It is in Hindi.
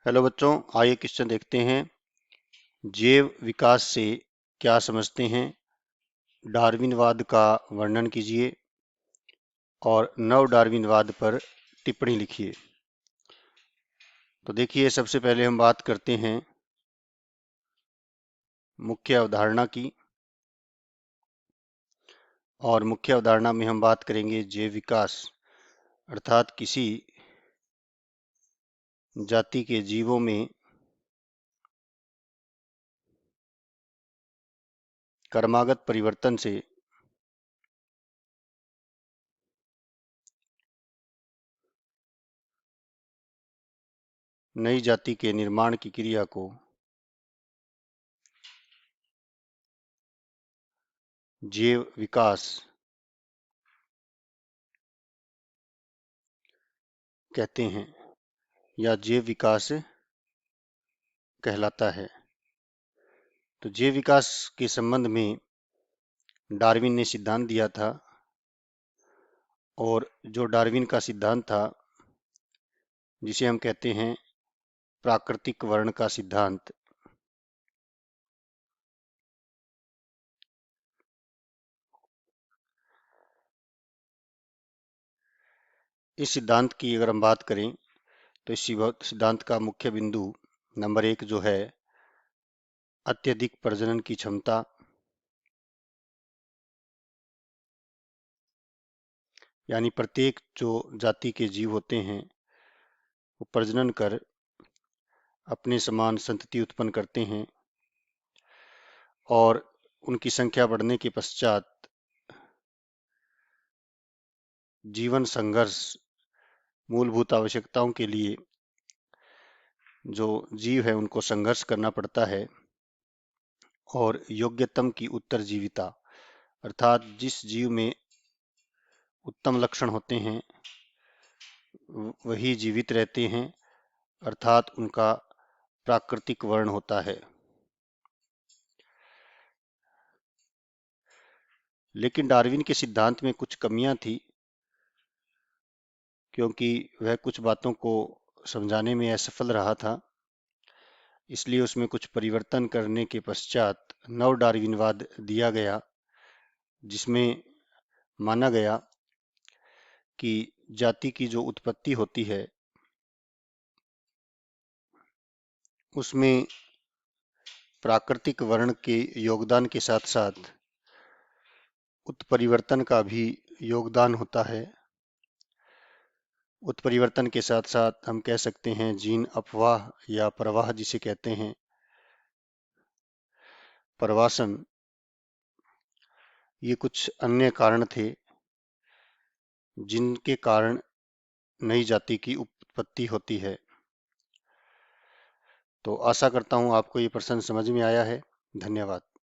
हेलो बच्चों, आइए क्वेश्चन देखते हैं। जैव विकास से क्या समझते हैं? डार्विनवाद का वर्णन कीजिए और नव डार्विनवाद पर टिप्पणी लिखिए। तो देखिए, सबसे पहले हम बात करते हैं मुख्य अवधारणा की। और मुख्य अवधारणा में हम बात करेंगे जैव विकास, अर्थात किसी जाति के जीवों में क्रमागत परिवर्तन से नई जाति के निर्माण की क्रिया को जैव विकास कहते हैं या जैव विकास कहलाता है। तो जैव विकास के संबंध में डार्विन ने सिद्धांत दिया था, और जो डार्विन का सिद्धांत था, जिसे हम कहते हैं प्राकृतिक वर्ण का सिद्धांत, इस सिद्धांत की अगर हम बात करें तो इस सिद्धांत का मुख्य बिंदु नंबर 1 जो है अत्यधिक प्रजनन की क्षमता, यानी प्रत्येक जो जाति के जीव होते हैं वो प्रजनन कर अपने समान संतति उत्पन्न करते हैं, और उनकी संख्या बढ़ने के पश्चात जीवन संघर्ष, मूलभूत आवश्यकताओं के लिए जो जीव है उनको संघर्ष करना पड़ता है। और योग्यतम की उत्तरजीविता, अर्थात जिस जीव में उत्तम लक्षण होते हैं वही जीवित रहते हैं, अर्थात उनका प्राकृतिक वर्ण होता है। लेकिन डार्विन के सिद्धांत में कुछ कमियां थी, क्योंकि वह कुछ बातों को समझाने में असफल रहा था। इसलिए उसमें कुछ परिवर्तन करने के पश्चात नव डार्विनवाद दिया गया, जिसमें माना गया कि जाति की जो उत्पत्ति होती है उसमें प्राकृतिक वर्ण के योगदान के साथ साथ उत्परिवर्तन का भी योगदान होता है। उत्परिवर्तन के साथ साथ हम कह सकते हैं जीन अपवाह या प्रवाह जिसे कहते हैं, प्रवासन, ये कुछ अन्य कारण थे जिनके कारण नई जाति की उत्पत्ति होती है। तो आशा करता हूँ आपको ये प्रश्न समझ में आया है। धन्यवाद।